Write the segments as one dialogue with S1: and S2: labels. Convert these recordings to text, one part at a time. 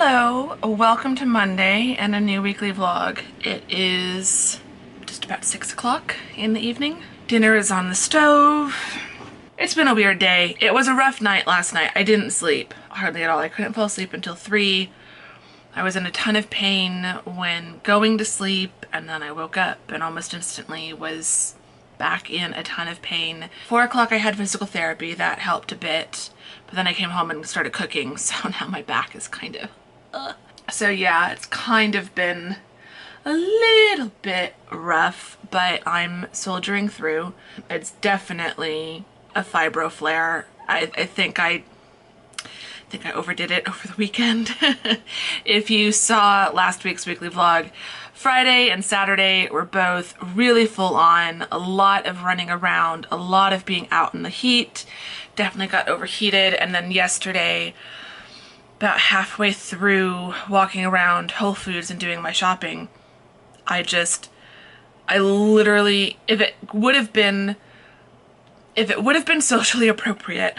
S1: Hello, welcome to Monday and a new weekly vlog. It is just about 6 o'clock in the evening. Dinner is on the stove. It's been a weird day. It was a rough night last night. I didn't sleep hardly at all. I couldn't fall asleep until 3. I was in a ton of pain when going to sleep, and then I woke up and almost instantly was back in a ton of pain. 4 o'clock I had physical therapy. That helped a bit. But then I came home and started cooking, so now my back is kind of, So yeah, it's kind of been a little bit rough, but I'm soldiering through. It's definitely a fibro flare. I think I overdid it over the weekend. If you saw last week's weekly vlog, Friday and Saturday were both really full on, a lot of running around, a lot of being out in the heat. Definitely got overheated. And then yesterday, about halfway through walking around Whole Foods and doing my shopping, I literally, if it would have been socially appropriate,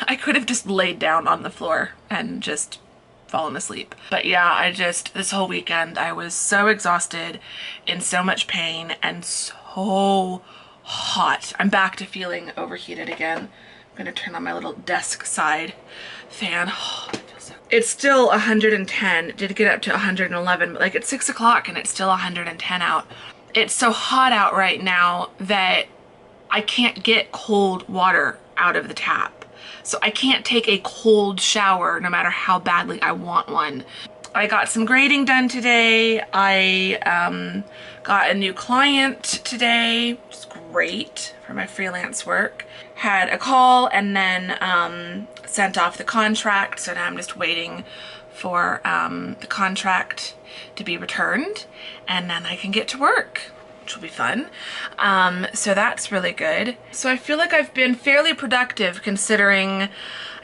S1: I could have just laid down on the floor and just fallen asleep. But yeah, this whole weekend I was so exhausted, in so much pain, and so hot. I'm back to feeling overheated again. I'm gonna turn on my little desk side fan. Oh, it feels so good. It's still 110. It did get up to 111, but like it's 6 o'clock and it's still 110 out. It's so hot out right now that I can't get cold water out of the tap. So I can't take a cold shower no matter how badly I want one. I got some grading done today. I got a new client today, which is great for my freelance work. Had a call and then sent off the contract, so now I'm just waiting for the contract to be returned, and then I can get to work, which will be fun. So that's really good. So I feel like I've been fairly productive considering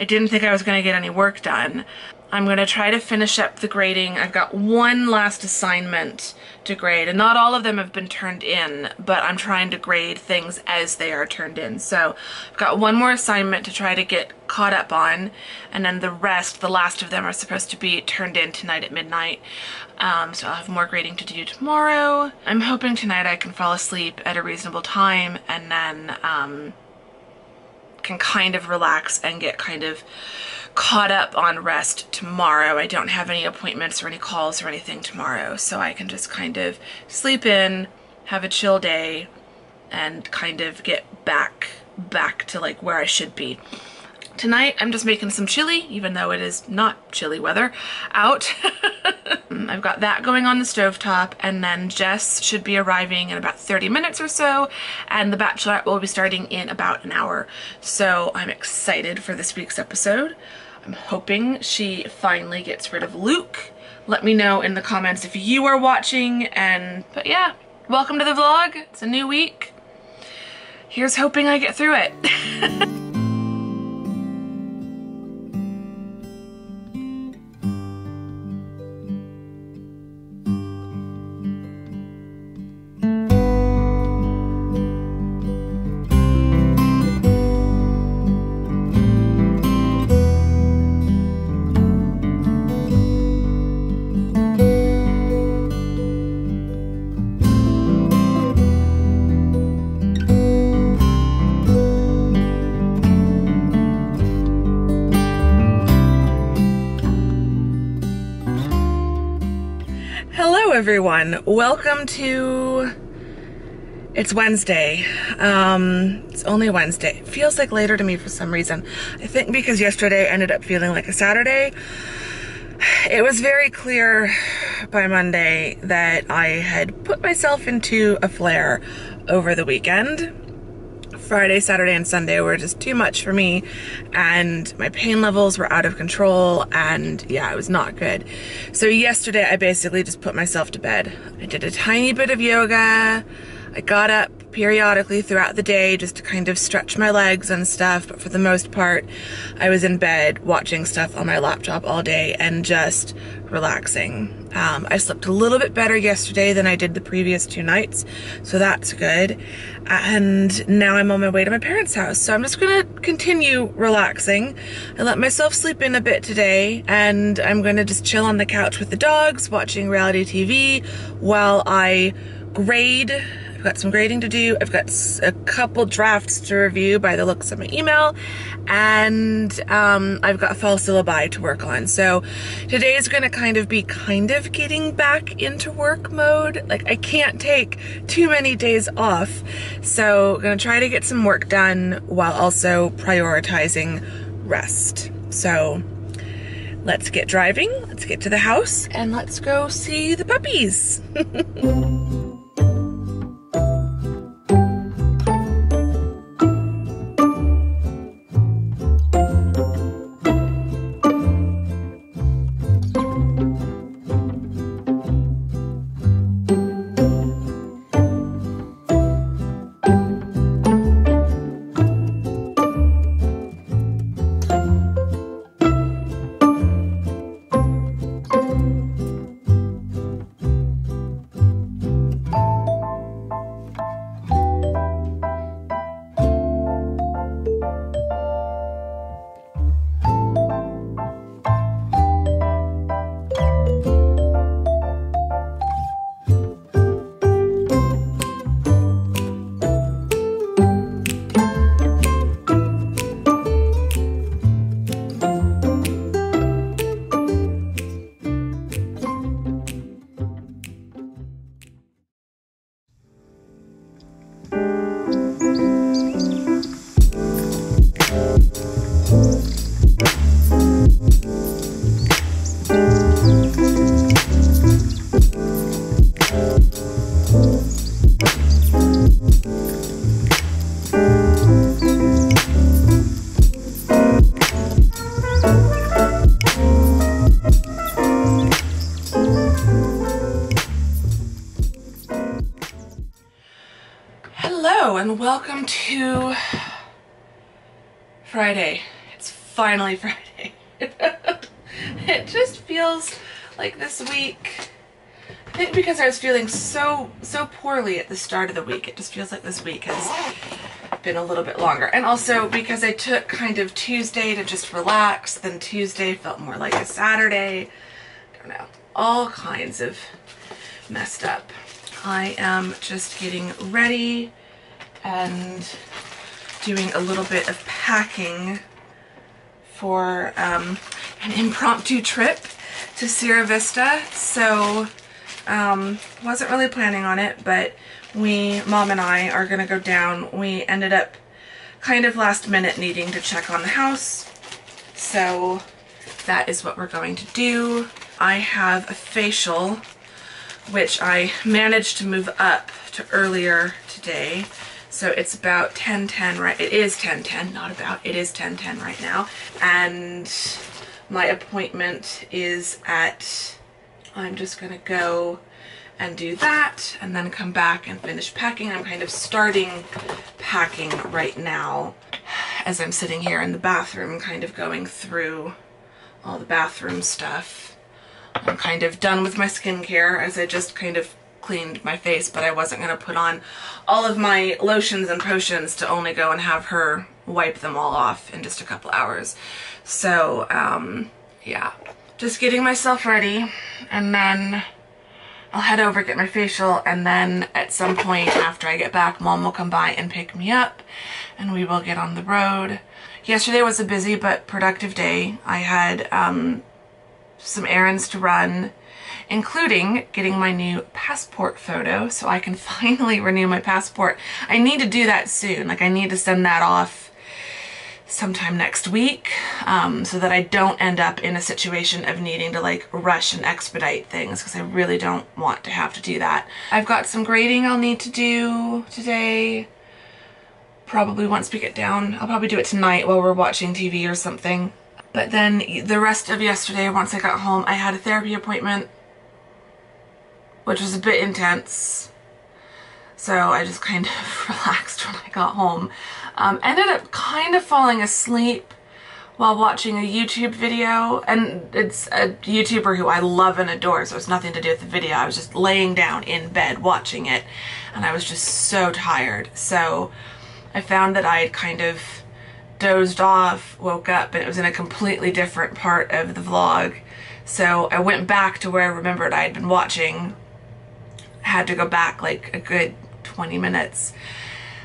S1: I didn't think I was going to get any work done. I'm going to try to finish up the grading. I've got one last assignment to grade, and not all of them have been turned in, but I'm trying to grade things as they are turned in. So I've got one more assignment to try to get caught up on, and then the last of them are supposed to be turned in tonight at midnight. So I'll have more grading to do tomorrow. I'm hoping tonight I can fall asleep at a reasonable time, and then can kind of relax and get kind of caught up on rest tomorrow. I don't have any appointments or any calls or anything tomorrow, so I can just kind of sleep in, have a chill day, and kind of get back to like where I should be. Tonight I'm just making some chili, even though it is not chilly weather out. I've got that going on the stovetop, and then Jess should be arriving in about 30 minutes or so, and the Bachelorette will be starting in about an hour. So I'm excited for this week's episode. I'm hoping she finally gets rid of Luke. Let me know in the comments if you are watching, but yeah, welcome to the vlog. It's a new week. Here's hoping I get through it. Everyone, welcome to, it's Wednesday. It's only Wednesday. It feels like later to me for some reason. I think because yesterday ended up feeling like a Saturday. It was very clear by Monday that I had put myself into a flare over the weekend. Friday, Saturday, and Sunday were just too much for me, and my pain levels were out of control, and yeah, it was not good. So yesterday I basically just put myself to bed. I did a tiny bit of yoga. I got up periodically throughout the day just to kind of stretch my legs and stuff, but for the most part, I was in bed watching stuff on my laptop all day and just relaxing. I slept a little bit better yesterday than I did the previous 2 nights, so that's good. And now I'm on my way to my parents' house, so I'm just gonna continue relaxing. I let myself sleep in a bit today, and I'm gonna just chill on the couch with the dogs, watching reality TV while I grade. I've got some grading to do. I've got a couple drafts to review by the looks of my email, and I've got fall syllabi to work on. So today is gonna kind of getting back into work mode. Like, I can't take too many days off, so I'm gonna try to get some work done while also prioritizing rest. So let's get driving, let's get to the house, and let's go see the puppies. And welcome to Friday. It's finally Friday. It just feels like this week, I think because I was feeling so poorly at the start of the week, it just feels like this week has been a little bit longer. And also because I took kind of Tuesday to just relax, then Tuesday felt more like a Saturday. I don't know, all kinds of messed up. I am just getting ready and doing a little bit of packing for an impromptu trip to Sierra Vista. So wasn't really planning on it, but Mom and I are gonna go down. We ended up kind of last minute needing to check on the house, so that is what we're going to do. I have a facial, which I managed to move up to earlier today. So it's about 10:10, right? It is 10:10, not about, it is 10:10 right now. And my appointment is at, I'm just gonna go and do that and then come back and finish packing. I'm kind of starting packing right now as I'm sitting here in the bathroom, kind of going through all the bathroom stuff. I'm kind of done with my skincare as I just kind of cleaned my face, but I wasn't going to put on all of my lotions and potions to only go and have her wipe them all off in just a couple hours. So yeah, just getting myself ready, and then I'll head over, get my facial, and then at some point after I get back, Mom will come by and pick me up and we will get on the road. Yesterday was a busy but productive day. I had some errands to run, including getting my new passport photo so I can finally renew my passport. I need to do that soon. Like, I need to send that off sometime next week so that I don't end up in a situation of needing to like rush and expedite things, because I really don't want to have to do that. I've got some grading I'll need to do today. Probably once we get down. I'll probably do it tonight while we're watching TV or something. But then the rest of yesterday, once I got home, I had a therapy appointment, which was a bit intense. So I just kind of relaxed when I got home. Ended up kind of falling asleep while watching a YouTube video, and it's a YouTuber who I love and adore, so it's nothing to do with the video. I was just laying down in bed watching it, and I was just so tired. So I found that I had kind of dozed off, woke up, and it was in a completely different part of the vlog. So I went back to where I remembered I had been watching, had to go back like a good 20 minutes,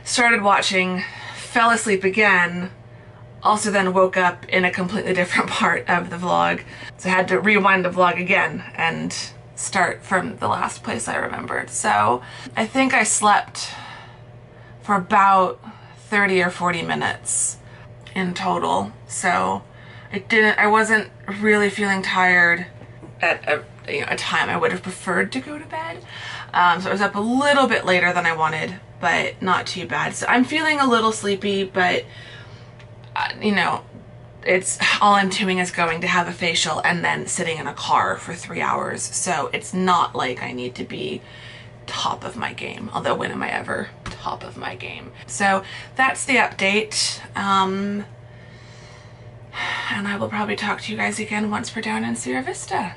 S1: started watching, fell asleep again, also then woke up in a completely different part of the vlog. So I had to rewind the vlog again and start from the last place I remembered. So I think I slept for about 30 or 40 minutes in total. So I wasn't really feeling tired at a time I would have preferred to go to bed. So I was up a little bit later than I wanted, but not too bad. So I'm feeling a little sleepy, but you know, it's all I'm doing is going to have a facial and then sitting in a car for 3 hours. So it's not like I need to be top of my game, although when am I ever top of my game? So that's the update. And I will probably talk to you guys again once we're down in Sierra Vista.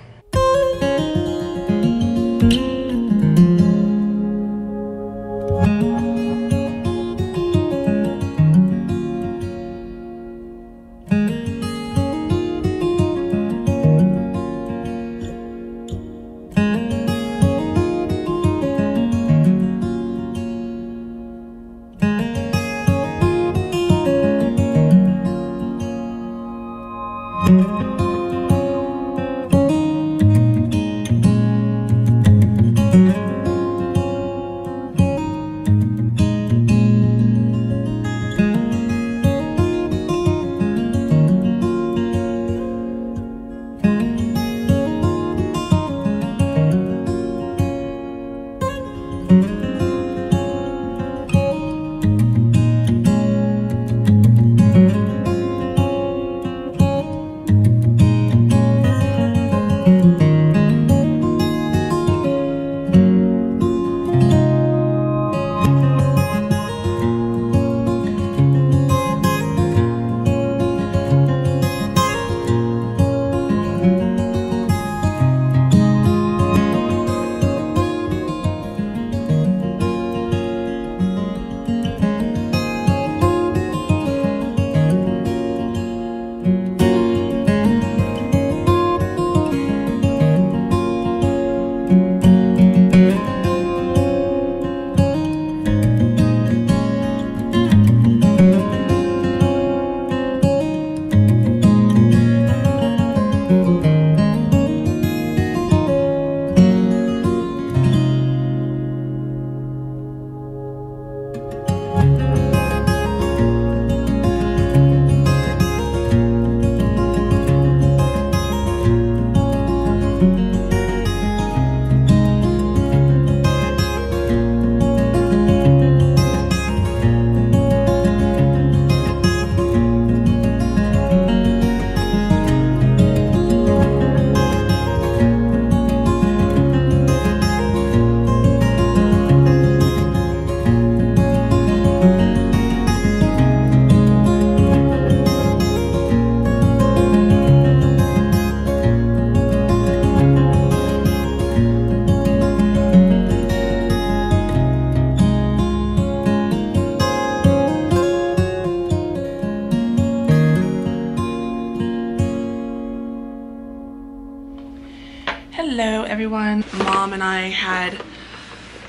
S1: Hello everyone. Mom and I had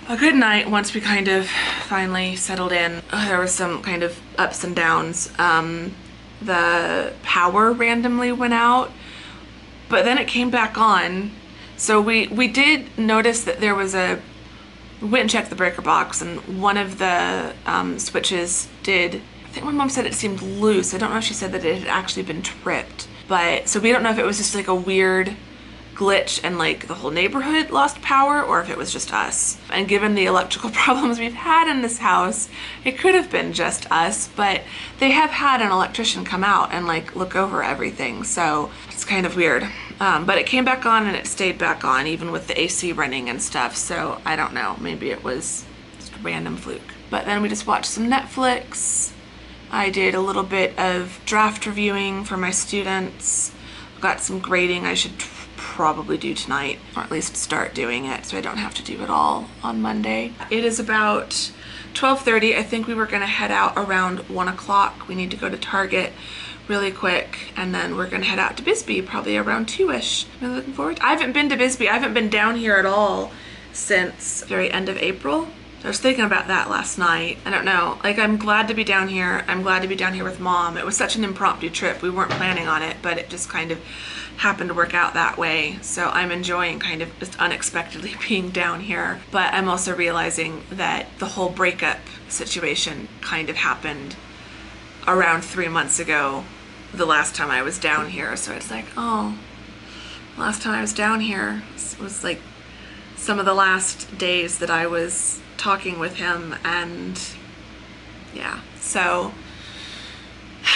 S1: a good night once we kind of finally settled in. There was some kind of ups and downs. The power randomly went out, but then it came back on. So we did notice that there was we went and checked the breaker box, and one of the switches did, I think my mom said it seemed loose. I don't know if she said that it had actually been tripped, but so we don't know if it was just like a weird glitch and like the whole neighborhood lost power, or if it was just us. And given the electrical problems we've had in this house, it could have been just us, but they have had an electrician come out and like look over everything, so it's kind of weird. But it came back on and it stayed back on even with the AC running and stuff, so I don't know, maybe it was just random fluke. But then we just watched some Netflix. I did a little bit of draft reviewing for my students. Got some grading I should probably do tonight, or at least start doing it so I don't have to do it all on Monday. It is about 12:30. I think we were gonna head out around 1 o'clock. We need to go to Target really quick, and then we're gonna head out to Bisbee probably around 2-ish. I'm looking forward to it. I haven't been to Bisbee. I haven't been down here at all since very end of April. I was thinking about that last night. I don't know, like, I'm glad to be down here. I'm glad to be down here with Mom. It was such an impromptu trip. We weren't planning on it, but it just kind of happened to work out that way. So I'm enjoying kind of just unexpectedly being down here. But I'm also realizing that the whole breakup situation kind of happened around 3 months ago, the last time I was down here. So it's like, oh, last time I was down here was like some of the last days that I was talking with him, and yeah, so,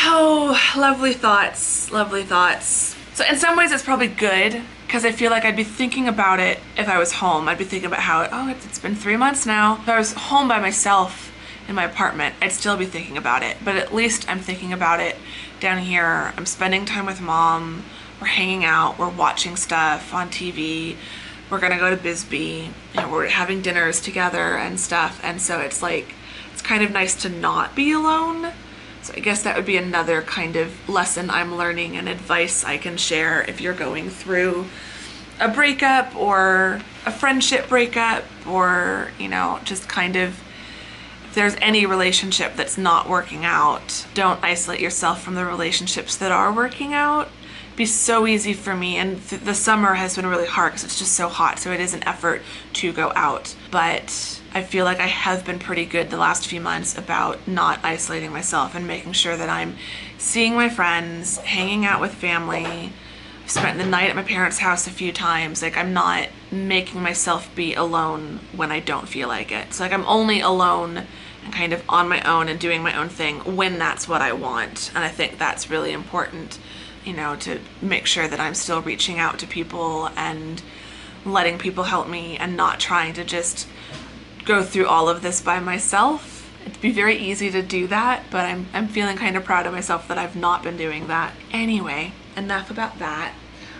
S1: oh, lovely thoughts, lovely thoughts. So in some ways it's probably good, because I feel like I'd be thinking about it if I was home. I'd be thinking about how, oh, it's been 3 months now. If I was home by myself in my apartment, I'd still be thinking about it, but at least I'm thinking about it down here. I'm spending time with Mom, we're hanging out, we're watching stuff on TV, we're gonna go to Bisbee, and we're having dinners together and stuff, and so it's like, it's kind of nice to not be alone. So I guess that would be another kind of lesson I'm learning and advice I can share if you're going through a breakup or a friendship breakup, or, you know, just kind of, if there's any relationship that's not working out, don't isolate yourself from the relationships that are working out. Be so easy for me, and the summer has been really hard because it's just so hot, so it is an effort to go out, but I feel like I have been pretty good the last few months about not isolating myself and making sure that I'm seeing my friends, hanging out with family. I've spent the night at my parents' house a few times. Like, I'm not making myself be alone when I don't feel like it. So like, I'm only alone and kind of on my own and doing my own thing when that's what I want, and I think that's really important, you know, to make sure that I'm still reaching out to people and letting people help me and not trying to just go through all of this by myself. It'd be very easy to do that, but I'm feeling kind of proud of myself that I've not been doing that. Anyway, enough about that.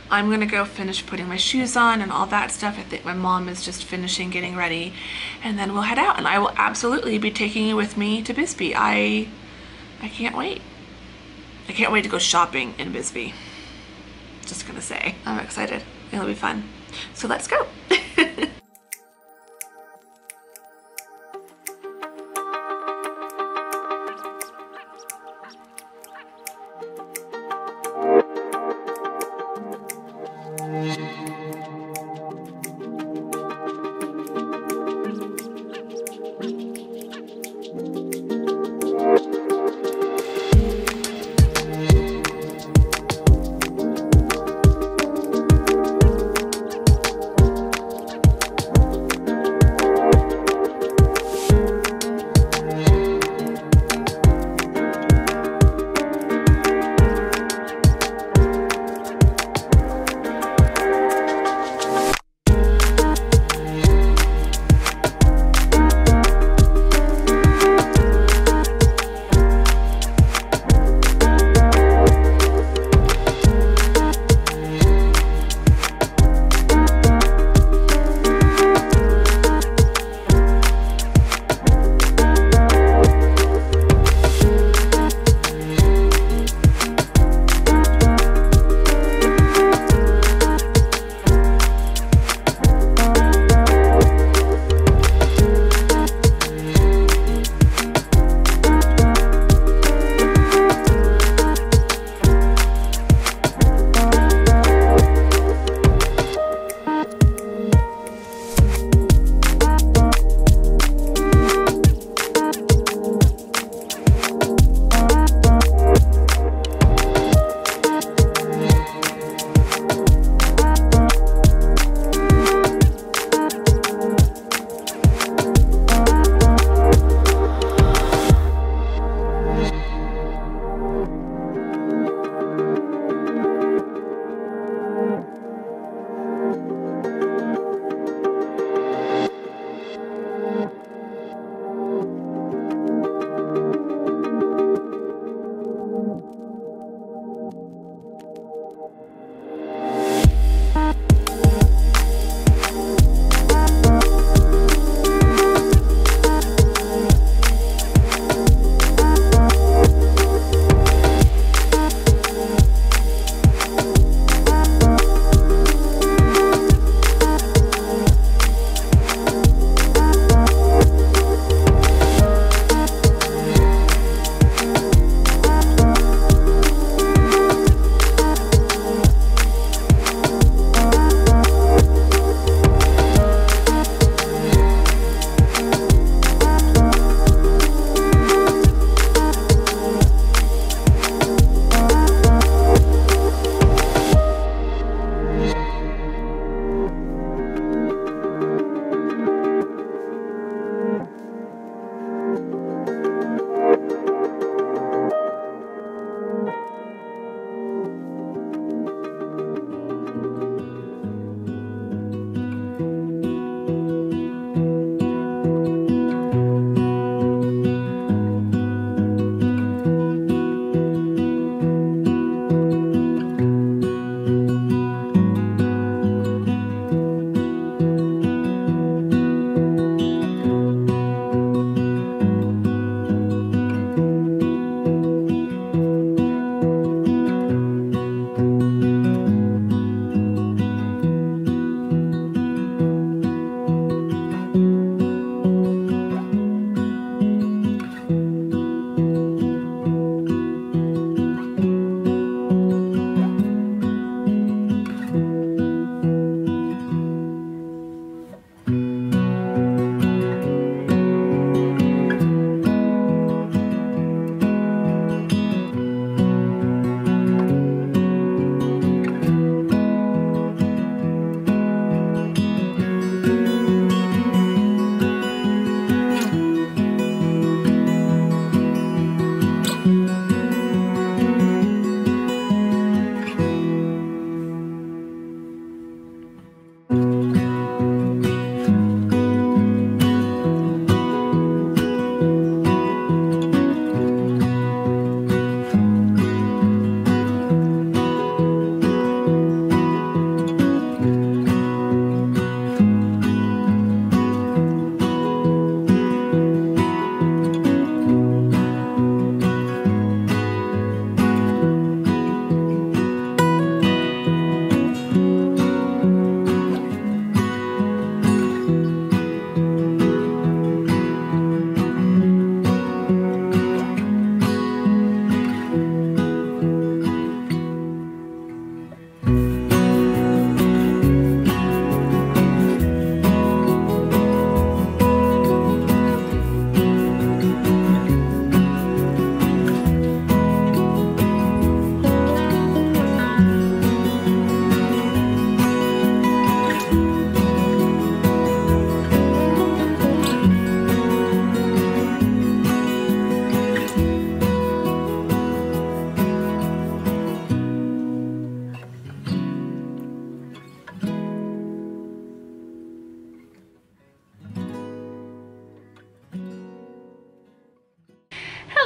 S1: I'm gonna go finish putting my shoes on and all that stuff. I think my mom is just finishing getting ready, and then we'll head out, and I will absolutely be taking you with me to Bisbee. I can't wait. I can't wait to go shopping in Bisbee. Just gonna say, I'm excited. It'll be fun. So let's go.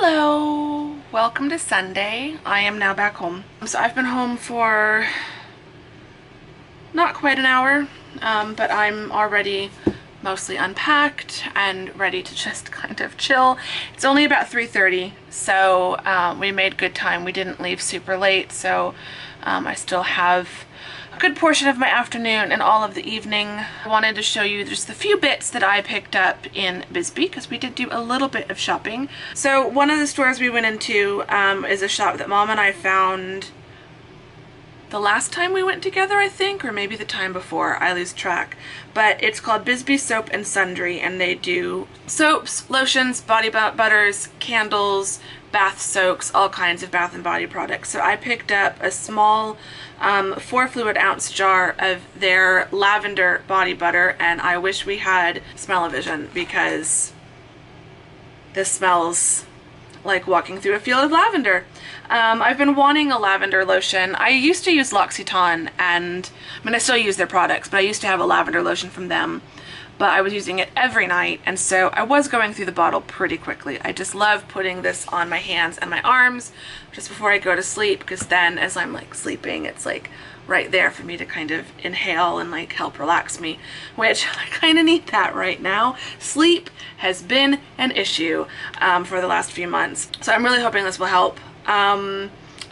S1: Hello! Welcome to Sunday. I am now back home. So I've been home for not quite an hour, but I'm already mostly unpacked and ready to just kind of chill. It's only about 3:30, so we made good time. We didn't leave super late, so I still have a good portion of my afternoon and all of the evening. I wanted to show you just the few bits that I picked up in Bisbee, because we did do a little bit of shopping. So one of the stores we went into is a shop that Mom and I found the last time we went together, I think, or maybe the time before, I lose track. But it's called Bisbee Soap and Sundry, and they do soaps, lotions, body butters, candles, bath soaks, all kinds of bath and body products. So I picked up a small 4 fluid ounce jar of their lavender body butter, and I wish we had smell-o-vision because this smells like walking through a field of lavender. I've been wanting a lavender lotion. I used to use L'Occitane, and I mean I still use their products, but I used to have a lavender lotion from them, but I was using it every night, and so I was going through the bottle pretty quickly. I just love putting this on my hands and my arms just before I go to sleep, because then as I'm like sleeping, it's like right there for me to kind of inhale and like help relax me, which I kind of need that right now. Sleep has been an issue for the last few months, so I'm really hoping this will help.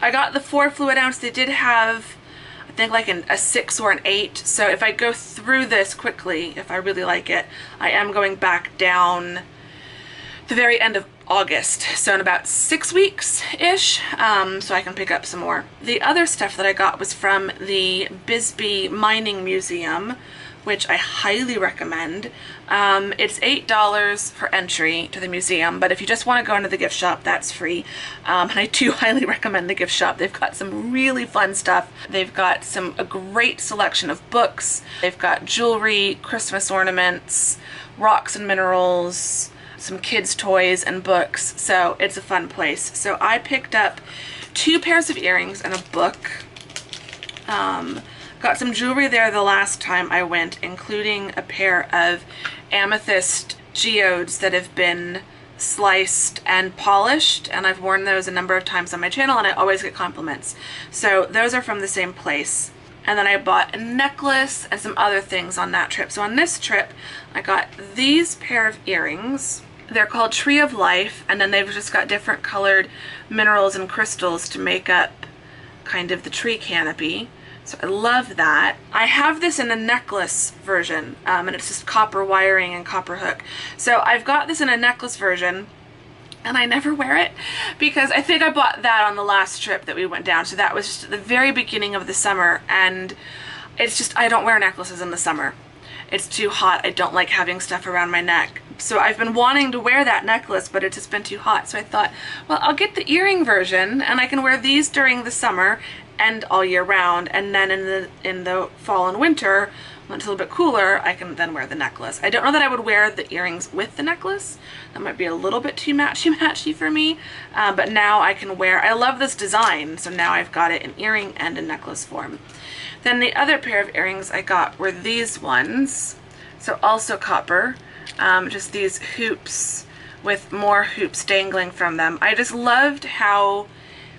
S1: I got the 4 fluid ounce. They did have, I think, like a 6 or an 8, so if I go through this quickly, if I really like it, I am going back down the very end of August, so in about 6 weeks-ish, so I can pick up some more. The other stuff that I got was from the Bisbee Mining Museum, which I highly recommend. It's $8 for entry to the museum, but if you just want to go into the gift shop, that's free. And I do highly recommend the gift shop. They've got some really fun stuff. They've got a great selection of books. They've got jewelry, Christmas ornaments, rocks and minerals, some kids' toys and books, so it's a fun place. So I picked up 2 pairs of earrings and a book. Got some jewelry there the last time I went, including a pair of amethyst geodes that have been sliced and polished, and I've worn those a number of times on my channel and I always get compliments. So those are from the same place. And then I bought a necklace and some other things on that trip. So on this trip, I got these pair of earrings. They're called Tree of Life, and then they've just got different colored minerals and crystals to make up kind of the tree canopy. So I love that. I have this in a necklace version, and it's just copper wiring and copper hook. So I've got this in a necklace version, and I never wear it because I think I bought that on the last trip that we went down. So that was just at the very beginning of the summer, and it's just, I don't wear necklaces in the summer. It's too hot. I don't like having stuff around my neck. So I've been wanting to wear that necklace, but it's just been too hot. So I thought, well, I'll get the earring version, and I can wear these during the summer and all year round, and then in the fall and winter, when it's a little bit cooler, I can then wear the necklace. I don't know that I would wear the earrings with the necklace. That might be a little bit too matchy for me, but now I can wear, I love this design, so now I've got it in earring and in necklace form. Then the other pair of earrings I got were these ones, so also copper, just these hoops with more hoops dangling from them. I just loved how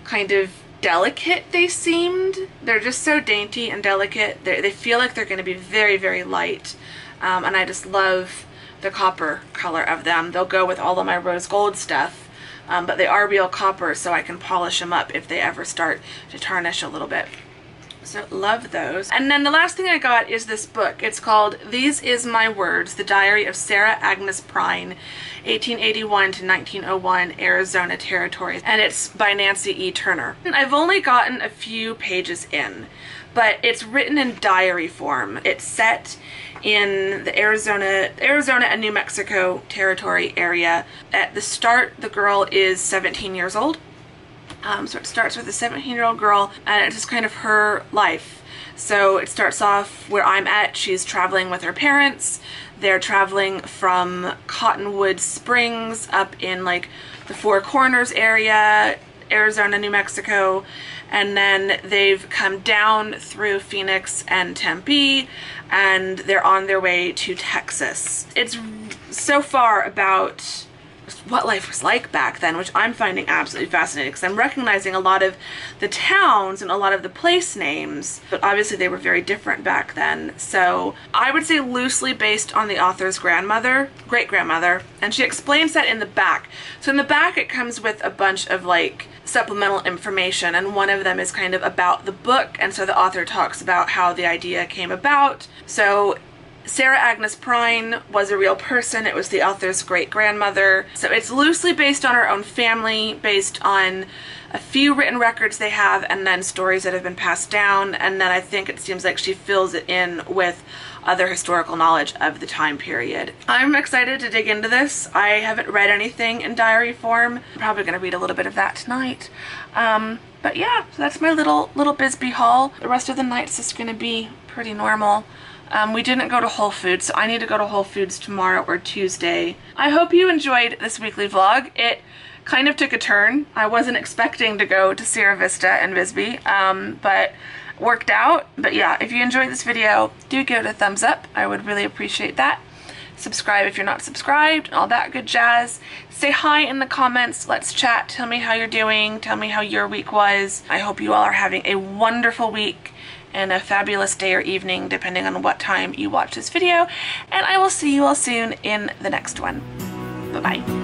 S1: kind of delicate they seemed. They're just so dainty and delicate. They feel like they're going to be very, very light, and I just love the copper color of them. They'll go with all of my rose gold stuff, but they are real copper, so I can polish them up if they ever start to tarnish a little bit. So love those. And then the last thing I got is this book. It's called These Is My Words, The Diary of Sarah Agnes Prine, 1881 to 1901, Arizona Territories. And it's by Nancy E. Turner. And I've only gotten a few pages in, but it's written in diary form. It's set in the Arizona and New Mexico territory area. At the start, the girl is 17 years old. So it starts with a 17-year-old girl, and it's just kind of her life. So it starts off where I'm at. She's traveling with her parents. They're traveling from Cottonwood Springs up in like the Four Corners area, Arizona, New Mexico, and then they've come down through Phoenix and Tempe, and they're on their way to Texas. It's so far about what life was like back then, which I'm finding absolutely fascinating because I'm recognizing a lot of the towns and a lot of the place names, but obviously they were very different back then. So I would say loosely based on the author's great-grandmother, and she explains that in the back. So in the back it comes with a bunch of like supplemental information, and one of them is kind of about the book, and so the author talks about how the idea came about. So Sarah Agnes Prine was a real person. It was the author's great-grandmother. So it's loosely based on her own family, based on a few written records they have, and then stories that have been passed down. And then I think it seems like she fills it in with other historical knowledge of the time period. I'm excited to dig into this. I haven't read anything in diary form. I'm probably going to read a little bit of that tonight. But yeah, so that's my little Bisbee haul. The rest of the night's just going to be pretty normal. We didn't go to Whole Foods, so I need to go to Whole Foods tomorrow or Tuesday. I hope you enjoyed this weekly vlog. It kind of took a turn. I wasn't expecting to go to Sierra Vista and Bisbee, but worked out. But yeah, if you enjoyed this video, do give it a thumbs up. I would really appreciate that. Subscribe if you're not subscribed, and all that good jazz. Say hi in the comments. Let's chat. Tell me how you're doing. Tell me how your week was. I hope you all are having a wonderful week and a fabulous day or evening, depending on what time you watch this video. And I will see you all soon in the next one. Bye-bye.